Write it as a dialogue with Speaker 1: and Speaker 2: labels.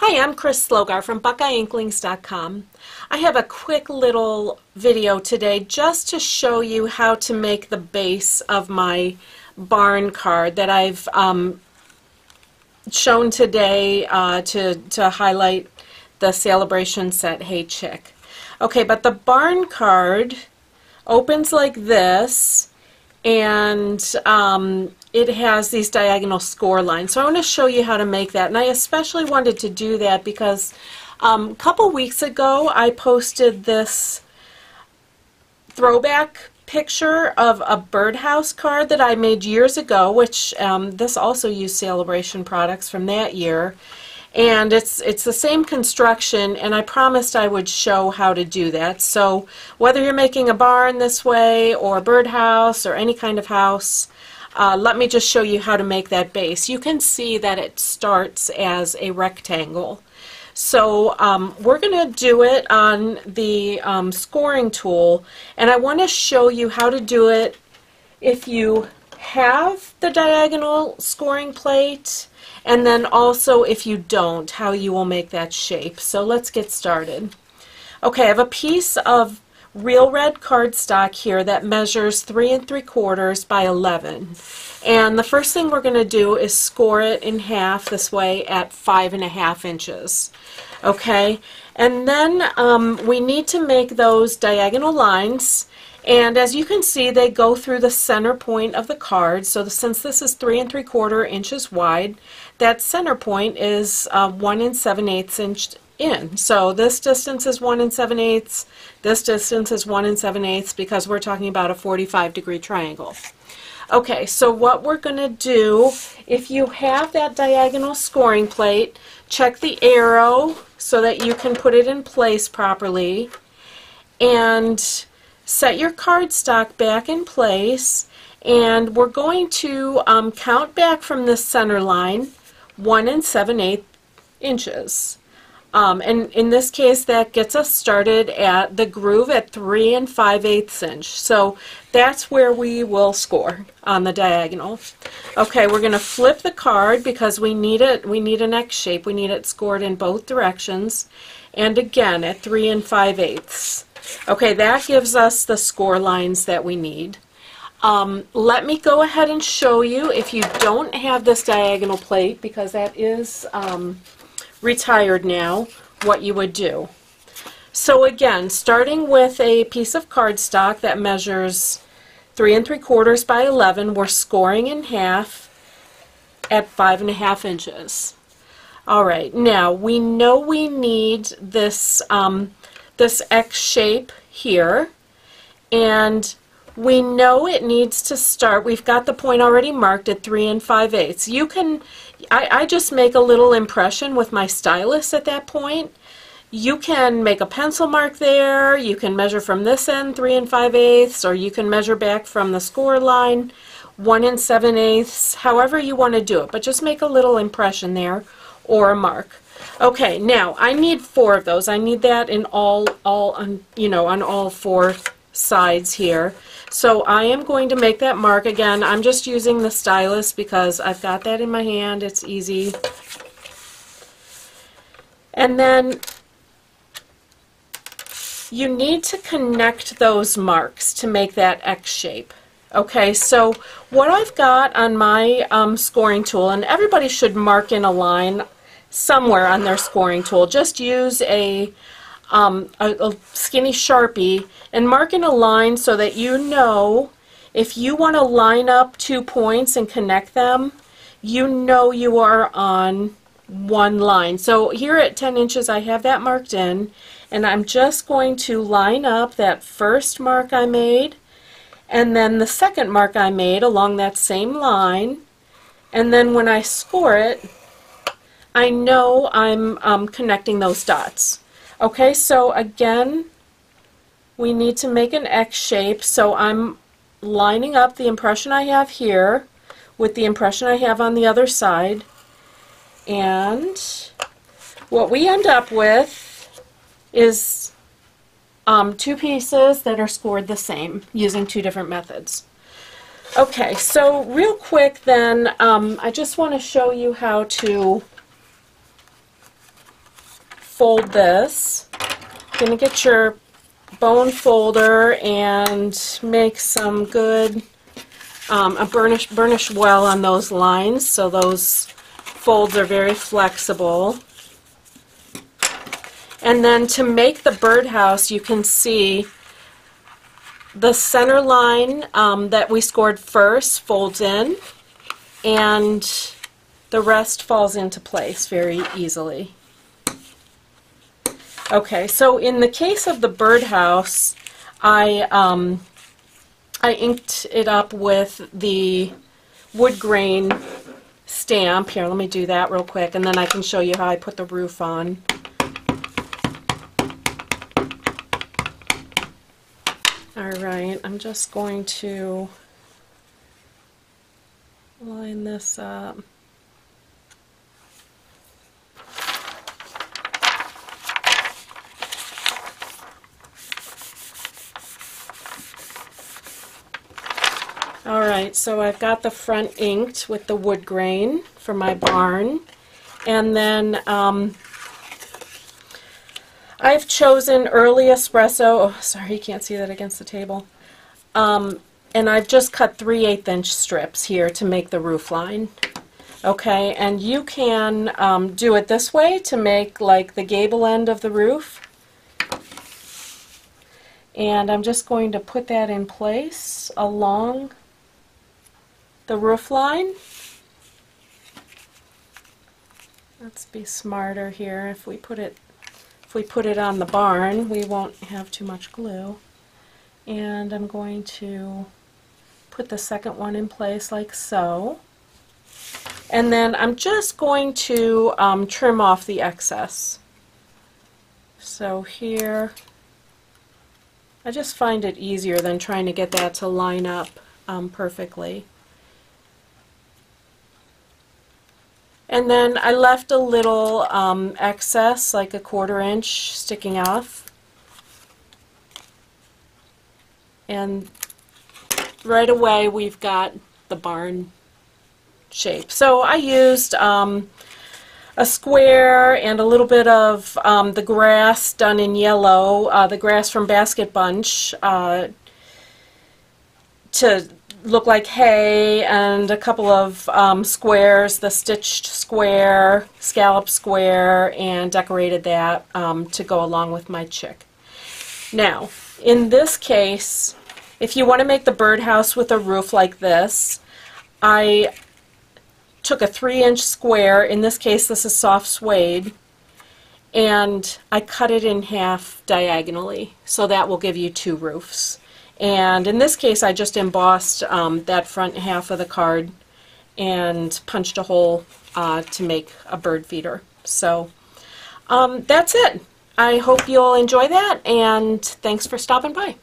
Speaker 1: Hi, I'm Chris Slogar from BuckeyeInklings.com. I have a quick little video today just to show you how to make the base of my barn card that I've shown today to highlight the celebration set, Hey Chick. Okay, but the barn card opens like this, and it has these diagonal score lines. So I want to show you how to make that, and I especially wanted to do that because a couple weeks ago I posted this throwback picture of a Birdhouse card that I made years ago, which this also used Celebration products from that year. And it's the same construction, and I promised I would show how to do that. So whether you're making a barn this way or a birdhouse or any kind of house, let me just show you how to make that base. You can see that it starts as a rectangle. So we're going to do it on the scoring tool, and I want to show you how to do it if you have the diagonal scoring plate, and then also if you don't, how you will make that shape. So let's get started. Okay, I have a piece of real red cardstock here that measures 3 3/4 by 11. And the first thing we're going to do is score it in half this way at 5.5 inches. Okay, and then we need to make those diagonal lines. And as you can see, they go through the center point of the card. So since this is 3 3/4 inches wide, that center point is 1 7/8 inch in. So this distance is 1 7/8. This distance is 1 7/8 because we're talking about a 45-degree triangle. Okay, so what we're going to do, if you have that diagonal scoring plate, check the arrow so that you can put it in place properly, and set your cardstock back in place, and we're going to count back from the center line 1 7/8 inches. And in this case, that gets us started at the groove at 3 5/8 inch. So that's where we will score on the diagonal. Okay, we're going to flip the card because we need it. We need an X shape. We need it scored in both directions, and again at 3 5/8. Okay, that gives us the score lines that we need. Let me go ahead and show you, if you don't have this diagonal plate, because that is retired now, what you would do. So again, starting with a piece of cardstock that measures 3 3/4 by 11, we're scoring in half at 5.5 inches. Alright, now we know we need this this X shape here, and we know it needs to start, we've got the point already marked at 3 5/8. You can, I just make a little impression with my stylus at that point. You can make a pencil mark there, you can measure from this end 3 5/8, or you can measure back from the score line 1 7/8, however you want to do it, but just make a little impression there, or a mark. Okay, now I need 4 of those. I need that in all on, you know, on all 4 sides here. So I am going to make that mark. Again, I'm just using the stylus because I've got that in my hand. It's easy. And then you need to connect those marks to make that X shape. Okay, so what I've got on my scoring tool, and everybody should mark in a line somewhere on their scoring tool. Just use a skinny Sharpie and mark in a line so that you know if you want to line up 2 points and connect them, you know you are on one line. So here at 10 inches I have that marked in, and I'm just going to line up that first mark I made and then the second mark I made along that same line, and then when I score it, I know I'm connecting those dots. Okay, so again, we need to make an X shape, so I'm lining up the impression I have here with the impression I have on the other side, and what we end up with is 2 pieces that are scored the same using 2 different methods. Okay, so real quick then, I just want to show you how to fold this. You're going to get your bone folder and make some good a burnish well on those lines, so those folds are very flexible. And then to make the birdhouse, you can see the center line that we scored first folds in, and the rest falls into place very easily. Okay, so in the case of the birdhouse, I inked it up with the wood grain stamp. Here, let me do that real quick, and then I can show you how I put the roof on. Alright, I'm just going to line this up. Alright, so I've got the front inked with the wood grain for my barn, and then I've chosen early espresso. Oh, sorry, you can't see that against the table. And I've just cut 3/8 inch strips here to make the roof line. Okay, and you can do it this way to make like the gable end of the roof. And I'm just going to put that in place along the roof line. Let's be smarter here. If we put it on the barn, we won't have too much glue. And I'm going to put the second one in place like so. And then I'm just going to trim off the excess. So here, I just find it easier than trying to get that to line up perfectly. And then I left a little excess, like a 1/4 inch sticking off. And right away we've got the barn shape. So I used a square and a little bit of the grass done in yellow, the grass from Basket Bunch, to look like hay, and a couple of squares, the stitched square, scallop square, and decorated that to go along with my chick. Now, in this case, if you want to make the birdhouse with a roof like this, I took a 3-inch square, in this case this is soft suede, and I cut it in half diagonally, so that will give you 2 roofs. And in this case I just embossed that front half of the card and punched a hole to make a bird feeder. So that's it. I hope you'll enjoy that, and thanks for stopping by.